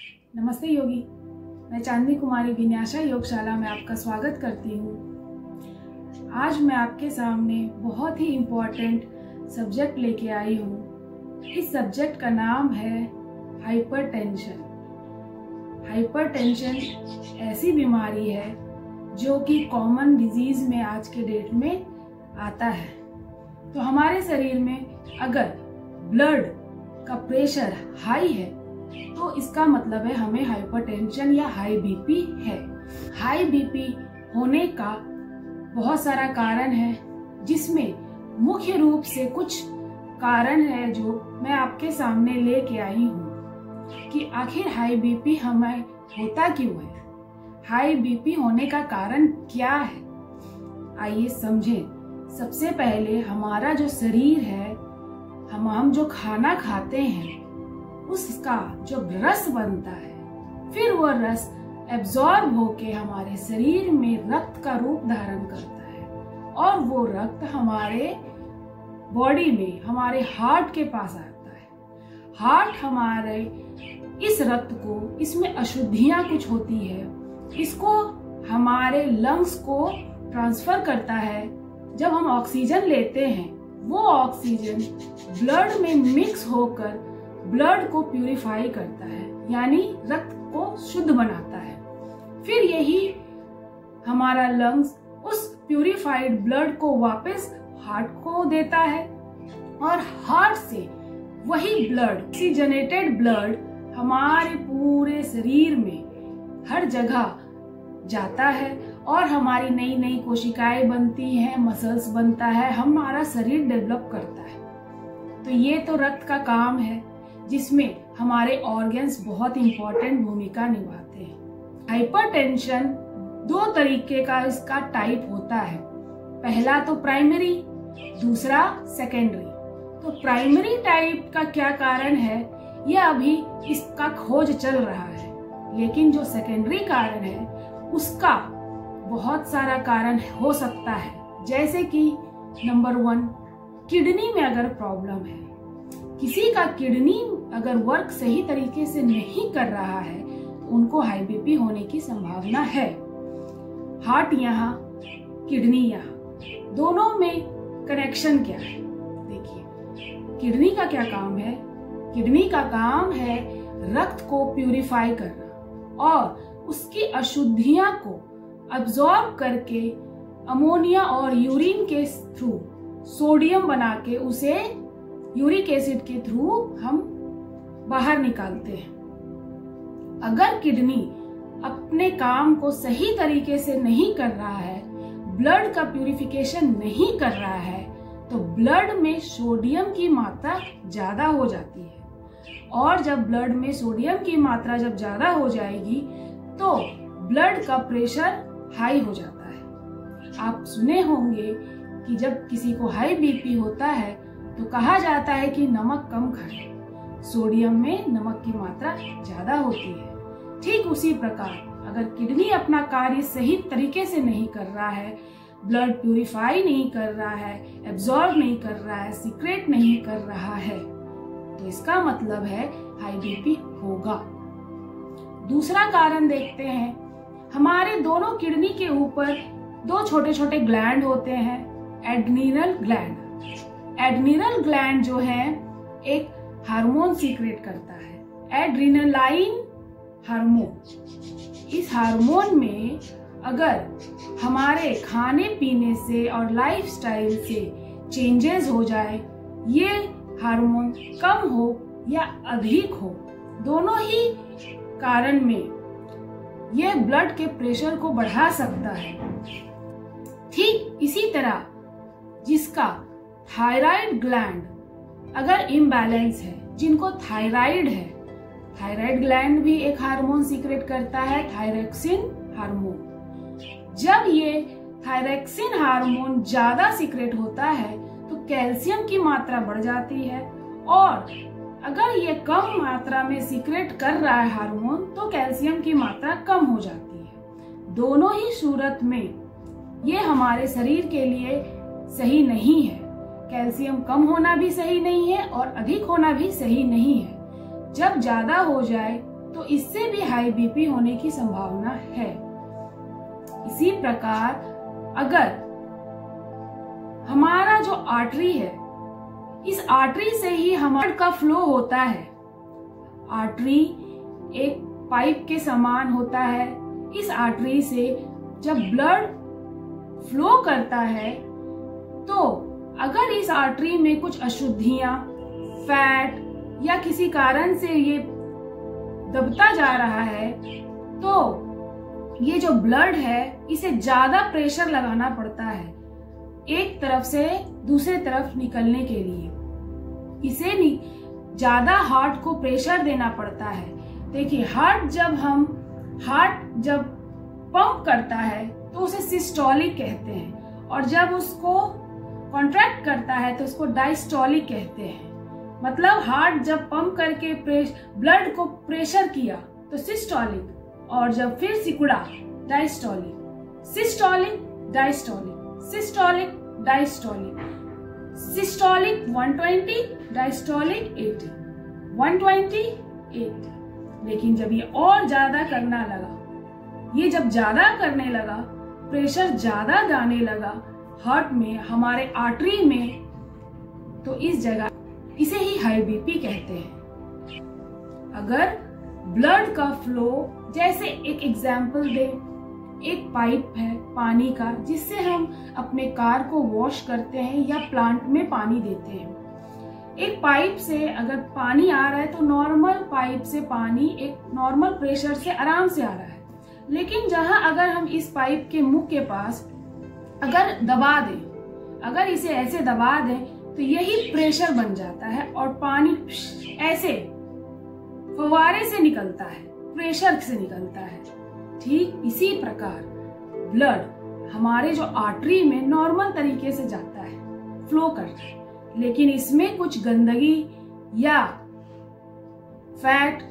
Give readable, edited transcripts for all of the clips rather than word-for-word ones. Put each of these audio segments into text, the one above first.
नमस्ते योगी, मैं चांदनी कुमारी विन्यासा योगशाला में आपका स्वागत करती हूँ। आज मैं आपके सामने बहुत ही इम्पोर्टेंट सब्जेक्ट लेके आई हूँ। इस सब्जेक्ट का नाम है हाइपरटेंशन। हाइपरटेंशन ऐसी बीमारी है जो कि कॉमन डिजीज में आज के डेट में आता है। तो हमारे शरीर में अगर ब्लड का प्रेशर हाई है तो इसका मतलब है हमें हाइपरटेंशन या हाई बीपी है। हाई बीपी होने का बहुत सारा कारण है, जिसमें मुख्य रूप से कुछ कारण है जो मैं आपके सामने लेके आई हूँ कि आखिर हाई बीपी हमें होता क्यों है, हाई बीपी होने का कारण क्या है। आइए समझें। सबसे पहले हमारा जो शरीर है, हम जो खाना खाते हैं उसका जो रस बनता है, फिर वो रस एब्जॉर्ब होके हमारे शरीर में रक्त का रूप धारण करता है और वो रक्त हमारे बॉडी में हमारे हार्ट के पास आता है। हार्ट हमारे इस रक्त को, इसमें अशुद्धियां कुछ होती है, इसको हमारे लंग्स को ट्रांसफर करता है। जब हम ऑक्सीजन लेते हैं वो ऑक्सीजन ब्लड में मिक्स होकर ब्लड को प्यूरिफाई करता है, यानी रक्त को शुद्ध बनाता है। फिर यही हमारा लंग्स उस प्यूरिफाइड ब्लड को वापस हार्ट को देता है और हार्ट से वही ब्लड, ऑक्सीजनेटेड ब्लड हमारे पूरे शरीर में हर जगह जाता है और हमारी नई नई कोशिकाएं बनती हैं, मसल्स बनता है, हमारा शरीर डेवलप करता है। तो ये तो रक्त का काम है जिसमें हमारे ऑर्गन्स बहुत इंपॉर्टेंट भूमिका निभाते हैं। हाइपरटेंशन दो तरीके का इसका टाइप होता है। पहला तो प्राइमरी, दूसरा सेकेंडरी। तो प्राइमरी टाइप का क्या कारण है यह अभी इसका खोज चल रहा है, लेकिन जो सेकेंडरी कारण है उसका बहुत सारा कारण हो सकता है। जैसे कि नंबर 1, किडनी में अगर प्रॉब्लम है, किसी का किडनी अगर वर्क सही तरीके से नहीं कर रहा है तो उनको हाई बीपी होने की संभावना है। हार्ट यहाँ, किडनी यहाँ, दोनों में कनेक्शन क्या है? देखिए, किडनी का क्या काम है? किडनी का काम है रक्त को प्यूरिफाई करना और उसकी अशुद्धियां को अब्सॉर्ब करके अमोनिया और यूरिन के थ्रू सोडियम बना के उसे यूरिक एसिड के थ्रू हम बाहर निकालते हैं। अगर किडनी अपने काम को सही तरीके से नहीं कर रहा है, ब्लड का प्यूरिफिकेशन नहीं कर रहा है, तो ब्लड में सोडियम की मात्रा ज्यादा हो जाती है और जब ब्लड में सोडियम की मात्रा जब ज्यादा हो जाएगी तो ब्लड का प्रेशर हाई हो जाता है। आप सुने होंगे कि जब किसी को हाई बीपी होता है तो कहा जाता है कि नमक कम खाएं, सोडियम में नमक की मात्रा ज्यादा होती है। ठीक उसी प्रकार अगर किडनी अपना कार्य सही तरीके से नहीं कर रहा है, ब्लड प्यूरिफाई नहीं कर रहा है, एब्जॉर्ब नहीं कर रहा है, सीक्रेट नहीं कर रहा है, तो इसका मतलब है हाई बीपी होगा। दूसरा कारण देखते हैं। हमारे दोनों किडनी के ऊपर दो छोटे छोटे ग्लैंड होते हैं, एड्रीनल ग्लैंड। एड्रीनल ग्लैंड जो है एक हार्मोन सीक्रेट करता है, एड्रीनलाइन हार्मोन। इस हार्मोन में अगर हमारे खाने पीने से और लाइफस्टाइल से चेंजेस हो जाए, ये हार्मोन कम हो या अधिक हो, दोनों ही कारण में यह ब्लड के प्रेशर को बढ़ा सकता है। ठीक इसी तरह जिसका थायराइड ग्लैंड अगर इम्बैलेंस है, जिनको थायराइड है, थायराइड ग्लैंड भी एक हार्मोन सीक्रेट करता है, थायरोक्सिन हार्मोन। जब ये थायरोक्सिन हार्मोन ज्यादा सीक्रेट होता है तो कैल्शियम की मात्रा बढ़ जाती है और अगर ये कम मात्रा में सीक्रेट कर रहा है हार्मोन तो कैल्शियम की मात्रा कम हो जाती है। दोनों ही सूरत में ये हमारे शरीर के लिए सही नहीं है। कैल्शियम कम होना भी सही नहीं है और अधिक होना भी सही नहीं है। जब ज्यादा हो जाए तो इससे भी हाई बीपी होने की संभावना है। इसी प्रकार अगर हमारा जो आर्टरी है, इस आर्टरी से ही हमारा का फ्लो होता है। आर्टरी एक पाइप के समान होता है। इस आर्टरी से जब ब्लड फ्लो करता है तो अगर इस आर्टरी में कुछ अशुद्धियां, फैट या किसी कारण से ये दबता जा रहा है तो ये जो ब्लड है इसे ज्यादा प्रेशर लगाना पड़ता है एक तरफ से दूसरे तरफ निकलने के लिए। इसे ज्यादा हार्ट को प्रेशर देना पड़ता है। देखिए, हार्ट जब पंप करता है तो उसे सिस्टोलिक कहते हैं, और जब उसको कॉन्ट्रैक्ट करता है तो उसको डायस्टोलिक कहते हैं। मतलब हार्ट जब पंप करके ब्लड को प्रेशर किया तो सिस्टोलिक, और जब फिर सिकुड़ा diastolic. Systolic, diastolic, systolic, diastolic. Systolic 120, diastolic 80, 120, 80। लेकिन जब ये और ज्यादा करना लगा, ये जब ज्यादा करने लगा, प्रेशर ज्यादा जाने लगा हार्ट में, हमारे आर्टरी में, तो इस जगह इसे ही हाई बीपी कहते हैं। अगर ब्लड का फ्लो, जैसे एक एग्जाम्पल दें, एक पाइप है पानी का जिससे हम अपने कार को वॉश करते हैं या प्लांट में पानी देते हैं। एक पाइप से अगर पानी आ रहा है तो नॉर्मल पाइप से पानी एक नॉर्मल प्रेशर से आराम से आ रहा है, लेकिन जहां अगर हम इस पाइप के मुंह के पास अगर दबा दें, अगर इसे ऐसे दबा दें तो यही प्रेशर बन जाता है और पानी ऐसे फव्वारे से निकलता है, प्रेशर से निकलता है। ठीक इसी प्रकार ब्लड हमारे जो आर्टरी में नॉर्मल तरीके से जाता है, फ्लो करता है, लेकिन इसमें कुछ गंदगी या फैट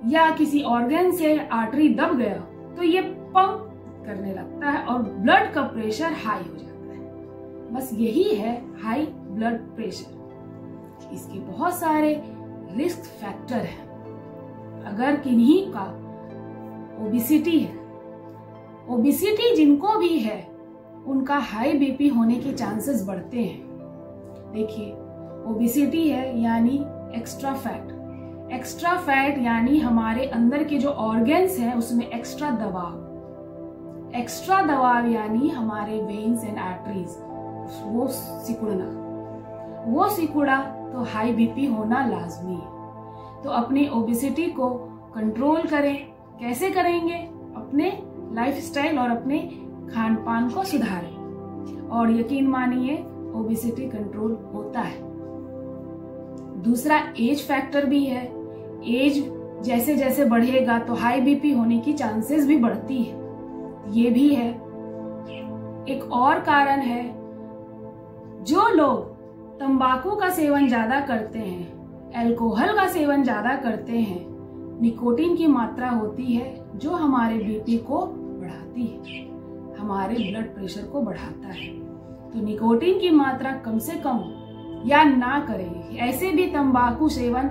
या किसी ऑर्गन से आर्टरी दब गया तो ये पंप करने लगता है और ब्लड का प्रेशर हाई हो जाता है। बस यही है हाई ब्लड प्रेशर। इसके बहुत सारे रिस्क फैक्टर हैं। अगर किन्हीं का ओबिसिटी है, ओबिसिटी जिनको भी है उनका हाई बीपी होने के चांसेस बढ़ते हैं। देखिए, ओबिसिटी है यानी एक्स्ट्रा फैट। एक्स्ट्रा फैट यानी हमारे अंदर के जो ऑर्गन्स हैं उसमें एक्स्ट्रा दबाव। एक्स्ट्रा दबाव यानी हमारे वेन्स एंड आर्टरीज वो सिकुड़ा तो हाई बीपी होना लाजमी है। तो अपनी ओबिसिटी को कंट्रोल करें। कैसे करेंगे? अपने लाइफस्टाइल और अपने खान पान को सुधारें और यकीन मानिए ओबिसिटी कंट्रोल होता है। दूसरा एज फैक्टर भी है। एज जैसे जैसे बढ़ेगा तो हाई बीपी होने की चांसेस भी बढ़ती है, ये भी है। एक और कारण है, जो लोग तंबाकू का सेवन ज्यादा करते हैं, अल्कोहल का सेवन ज्यादा करते हैं, निकोटीन की मात्रा होती है जो हमारे बीपी को बढ़ाती है, हमारे ब्लड प्रेशर को बढ़ाता है। तो निकोटीन की मात्रा कम से कम या ना करें। ऐसे भी तंबाकू सेवन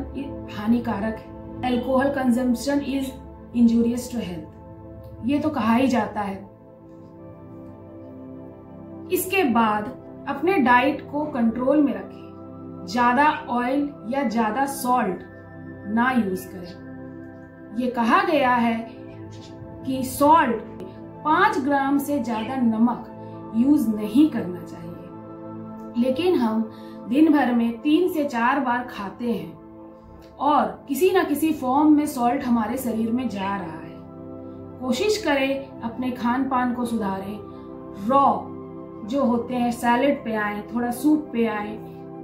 हानिकारक है। Alcohol consumption is injurious to health, ये तो कहा ही जाता है। इसके बाद अपने डाइट को कंट्रोल में रखें। ज्यादा ऑयल या ज्यादा सॉल्ट ना यूज करें। ये कहा गया है कि सॉल्ट 5 ग्राम से ज्यादा नमक यूज नहीं करना चाहिए, लेकिन हम दिन भर में 3 से 4 बार खाते हैं और किसी ना किसी फॉर्म में सॉल्ट हमारे शरीर में जा रहा है। कोशिश करें अपने खान पान को सुधारें। रॉ जो होते हैं सैलेड पे आए, थोड़ा सूप पे आए,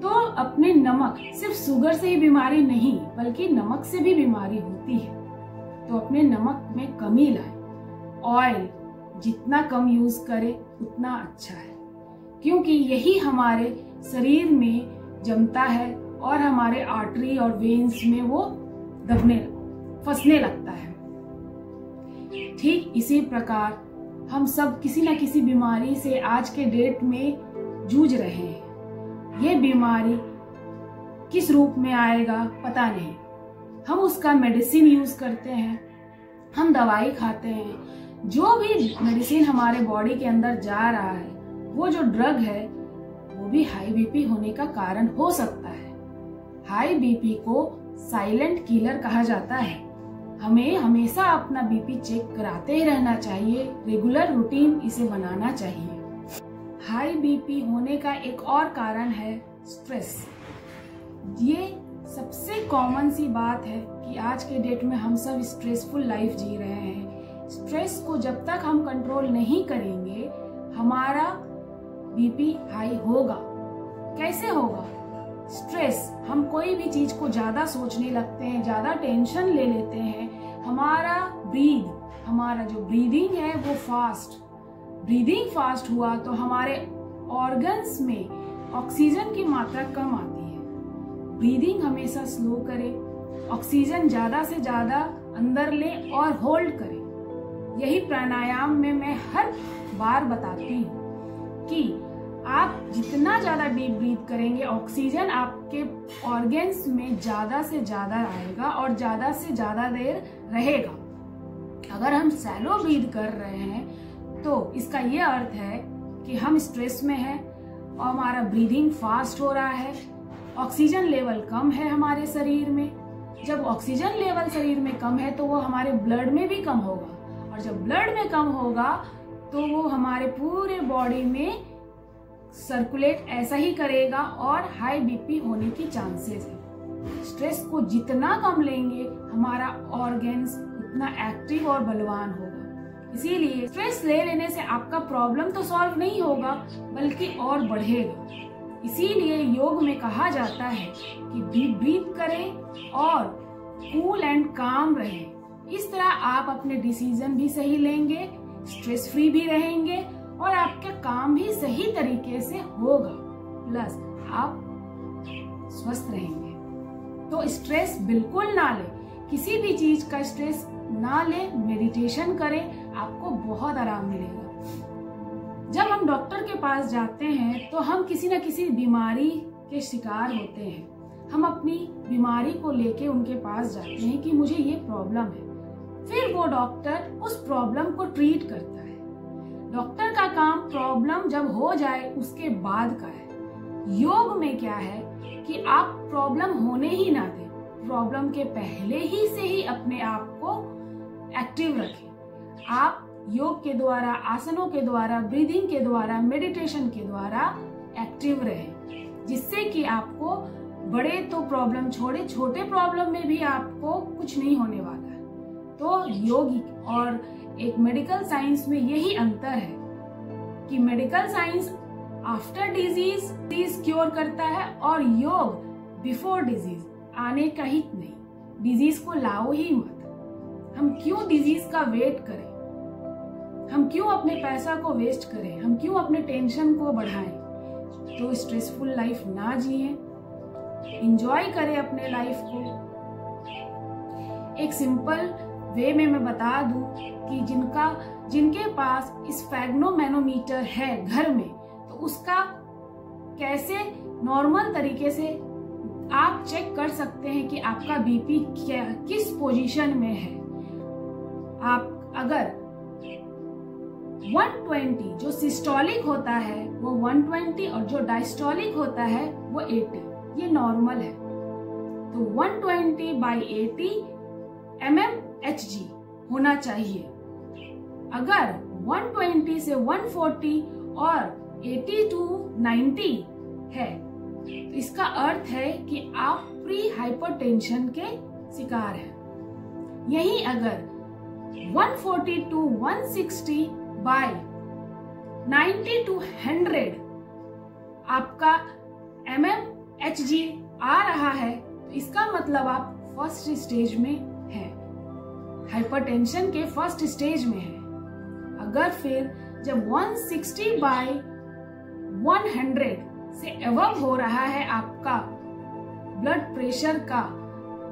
तो अपने नमक, सिर्फ शुगर से ही बीमारी नहीं बल्कि नमक से भी बीमारी होती है, तो अपने नमक में कमी लाएं। ऑयल जितना कम यूज करें उतना अच्छा है, क्योंकि यही हमारे शरीर में जमता है और हमारे आर्टरी और वेन्स में वो फंसने लगता है। ठीक इसी प्रकार हम सब किसी न किसी बीमारी से आज के डेट में जूझ रहे हैं। ये बीमारी किस रूप में आएगा पता नहीं, हम उसका मेडिसिन यूज करते हैं, हम दवाई खाते हैं। जो भी मेडिसिन हमारे बॉडी के अंदर जा रहा है, वो जो ड्रग है वो भी हाई बीपी होने का कारण हो सकता है। हाई बीपी को साइलेंट किलर कहा जाता है। हमें हमेशा अपना बीपी चेक कराते ही रहना चाहिए, रेगुलर रूटीन इसे बनाना चाहिए। हाई बीपी होने का एक और कारण है स्ट्रेस। ये सबसे कॉमन सी बात है कि आज के डेट में हम सब स्ट्रेसफुल लाइफ जी रहे हैं। स्ट्रेस को जब तक हम कंट्रोल नहीं करेंगे, हमारा बीपी हाई होगा। कैसे होगा? स्ट्रेस, हम कोई भी चीज को ज्यादा सोचने लगते हैं, ज्यादा टेंशन ले लेते हैं। हमारा जो ब्रीदिंग है वो ब्रीदिंग फास्ट हुआ तो हमारे ऑर्गन्स में ऑक्सीजन की मात्रा कम आती है। ब्रीदिंग हमेशा स्लो करें, ऑक्सीजन ज्यादा से ज्यादा अंदर लें और होल्ड करें। यही प्राणायाम में मैं हर बार बताती हूँ कि आप जितना ज्यादा डीप ब्रीथ करेंगे, ऑक्सीजन आपके ऑर्गन्स में ज्यादा से ज्यादा आएगा और ज्यादा से ज्यादा देर रहेगा। अगर हम सैलो ब्रीथ कर रहे हैं तो इसका ये अर्थ है कि हम स्ट्रेस में हैं और हमारा ब्रीदिंग फास्ट हो रहा है, ऑक्सीजन लेवल कम है हमारे शरीर में। जब ऑक्सीजन लेवल शरीर में कम है तो वो हमारे ब्लड में भी कम होगा, और जब ब्लड में कम होगा तो वो हमारे पूरे बॉडी में सर्कुलेट ऐसा ही करेगा और हाई बीपी होने की चांसेस है। स्ट्रेस को जितना कम लेंगे, हमारा ऑर्गन्स उतना एक्टिव और बलवान होगा। इसीलिए स्ट्रेस ले लेने से आपका प्रॉब्लम तो सॉल्व नहीं होगा, बल्कि और बढ़ेगा। इसीलिए योग में कहा जाता है कि डीप ब्रीथ करें और कूल एंड काम रहें। इस तरह आप अपने डिसीजन भी सही लेंगे, स्ट्रेस फ्री भी रहेंगे और आपका काम भी सही तरीके से होगा, प्लस आप स्वस्थ रहेंगे। तो स्ट्रेस बिल्कुल ना ले, किसी भी चीज का स्ट्रेस ना ले, मेडिटेशन करें, आपको बहुत आराम मिलेगा। जब हम डॉक्टर के पास जाते हैं तो हम किसी न किसी बीमारी के शिकार होते हैं। हम अपनी बीमारी को लेके उनके पास जाते हैं कि मुझे ये प्रॉब्लम है। फिर वो डॉक्टर उस प्रॉब्लम को ट्रीट करता है। डॉक्टर का काम प्रॉब्लम जब हो जाए उसके बाद का है। योग में क्या है कि आप प्रॉब्लम होने ही ना दें, प्रॉब्लम के पहले ही से ही अपने आप को एक्टिव रखें। आप योग के द्वारा, आसनों के द्वारा, ब्रीदिंग के द्वारा, मेडिटेशन के द्वारा एक्टिव रहें, जिससे कि आपको बड़े तो प्रॉब्लम छोड़े, छोटे प्रॉब्लम में भी आपको कुछ नहीं होने वाला है। तो योग और एक मेडिकल साइंस में यही अंतर है कि medical science after disease cure करता है और योग बिफोर डिजीज, आने का ही नहीं। डिजीज को लाओ ही मत। हम क्यों डिजीज का वेट करें? हम क्यों अपने पैसा को वेस्ट करें? हम क्यों अपने टेंशन को बढ़ाएं? तो स्ट्रेसफुल लाइफ ना जिए, एंजॉय करें अपने लाइफ को। एक सिंपल वे में मैं बता दूं कि जिनके पास स्फेग्नोमेनोमीटर है घर में, तो उसका कैसे नॉर्मल तरीके से आप चेक कर सकते हैं कि आपका बीपी किस पोजीशन में है। आप अगर 120 जो सिस्टोलिक होता है वो 120 और जो डायस्टोलिक होता है वो 80, ये नॉर्मल है। तो 120/80 mmHg होना चाहिए। अगर 120 से 140 और 80 to 90 है तो इसका अर्थ है कि आप प्री हाइपरटेंशन के शिकार हैं। यही अगर 140 to 160 by 90 to 100 आपका mmHg आ रहा है तो इसका मतलब आप फर्स्ट स्टेज में है, हाइपरटेंशन के फर्स्ट स्टेज में है। अगर फिर जब 160/100 से अबव हो रहा है आपका ब्लड प्रेशर का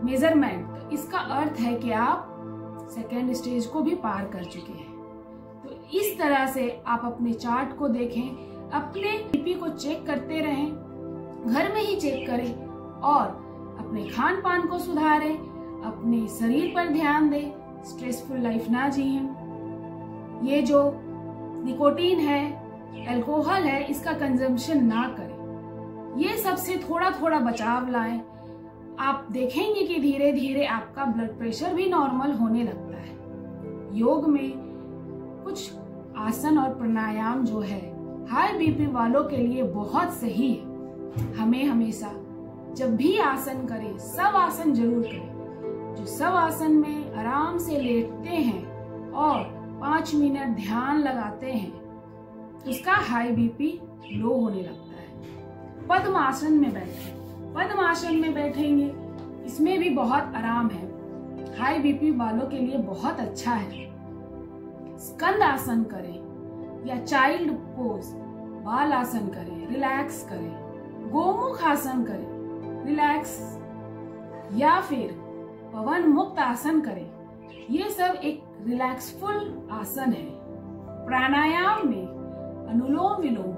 मेजरमेंट, तो इसका अर्थ है कि आप सेकेंड स्टेज को भी पार कर चुके हैं। तो इस तरह से आप अपने चार्ट को देखें, अपने बीपी को चेक करते रहें, घर में ही चेक करें और अपने खान पान को सुधारें, अपने शरीर पर ध्यान दें, स्ट्रेसफुल लाइफ ना जिएं। ये जो निकोटीन है, अल्कोहल है, इसका कंजम्पशन ना करें। ये सबसे थोड़ा थोड़ा बचाव लाएं। आप देखेंगे कि धीरे धीरे आपका ब्लड प्रेशर भी नॉर्मल होने लगता है। योग में कुछ आसन और प्राणायाम जो है हाई बीपी वालों के लिए बहुत सही है। हमें हमेशा जब भी आसन करें, सब आसन जरूर करें। जो सब आसन में आराम से लेटते हैं और 5 मिनट ध्यान लगाते हैं, उसका हाई बीपी लो होने लगता है। पद्म आसन में बैठें। पद्म आसन में बैठेंगे, इसमें भी बहुत आराम है, हाई बीपी वालों के लिए बहुत अच्छा है। स्कंद आसन करें या चाइल्ड पोज, बाल आसन करें, रिलैक्स करें। गोमुख आसन करें, रिलैक्स, या फिर पवन मुक्त आसन करें। ये सब एक रिलैक्सफुल आसन है। प्राणायाम में anulom vilom,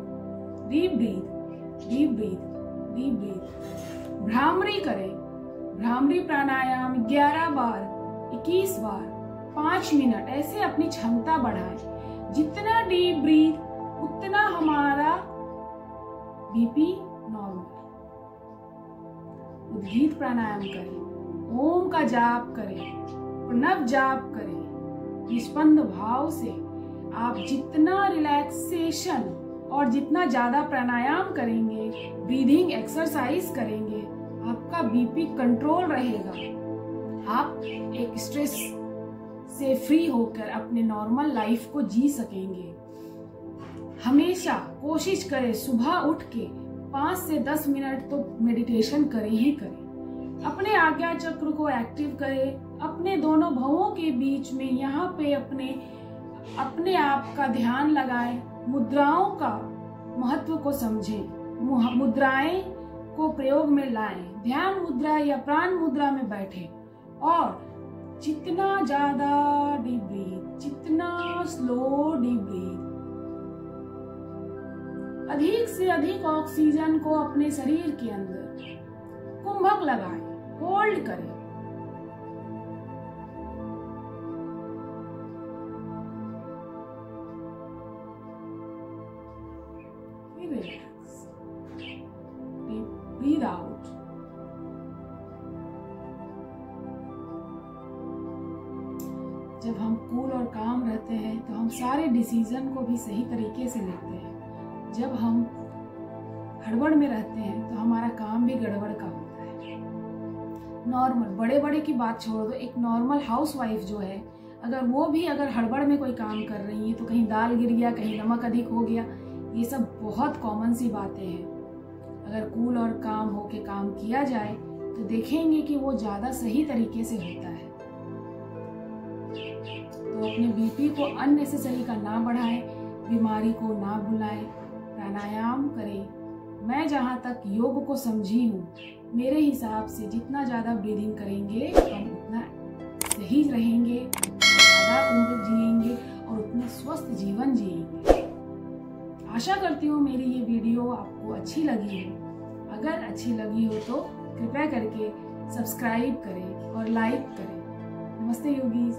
deep breath, deep breath, deep breath. Bhramari करें, भ्रामरी प्राणायाम 11 बार, 21 बार, 5 मिनट, ऐसे अपनी क्षमता बढ़ाएं। जितना डीप ब्रीथ उतना हमारा बीपी नॉर्मल। उद्गीत प्राणायाम करें, ओम का जाप करें, प्रणव जाप करें। निष्पन्द भाव से आप जितना रिलैक्सेशन और जितना ज्यादा प्राणायाम करेंगे, ब्रीदिंग एक्सरसाइज करेंगे, आपका बीपी कंट्रोल रहेगा। आप एक स्ट्रेस से फ्री होकर अपने नॉर्मल लाइफ को जी सकेंगे। हमेशा कोशिश करें सुबह उठ के 5 से 10 मिनट तो मेडिटेशन करें ही करें। अपने आज्ञा चक्र को एक्टिव करें। अपने दोनों भवों के बीच में यहाँ पे अपने आप का ध्यान लगाएं। मुद्राओं का महत्व को समझें, मुद्राएं को प्रयोग में लाएं। ध्यान मुद्रा या प्राण मुद्रा में बैठें और जितना ज्यादा डीप ब्रीथ, जितना स्लो डीप ब्रीथ, अधिक से अधिक ऑक्सीजन को अपने शरीर के अंदर कुंभक लगाएं, होल्ड करें। Relax, breathe out. जब हम कूल और काम रहते हैं तो हम सारे डिसीजन को भी सही तरीके से लेते हैं। जब हम हड़बड़ में रहते हैं तो हमारा काम भी गड़बड़ का होता है। नॉर्मल, बड़े बड़े की बात छोड़ दो, एक नॉर्मल हाउसवाइफ जो है, अगर हड़बड़ में कोई काम कर रही है तो कहीं दाल गिर गया, कहीं नमक अधिक हो गया, ये सब बहुत कॉमन सी बातें हैं। अगर कूल और काम होके काम किया जाए तो देखेंगे कि वो ज्यादा सही तरीके से होता है। तो अपने बीपी को अननेसेसरी का ना बढ़ाएं, बीमारी को ना बुलाएं, प्राणायाम करें। मैं जहाँ तक योग को समझी हूँ, मेरे हिसाब से जितना ज़्यादा ब्रीदिंग करेंगे हम उतना सही रहेंगे, ज़्यादा उम्र जिएंगे और उतने स्वस्थ जीवन जिएंगे। आशा करती हूँ मेरी ये वीडियो आपको अच्छी लगी हो। अगर अच्छी लगी हो तो कृपया करके सब्सक्राइब करें और लाइक करें। नमस्ते योगीज।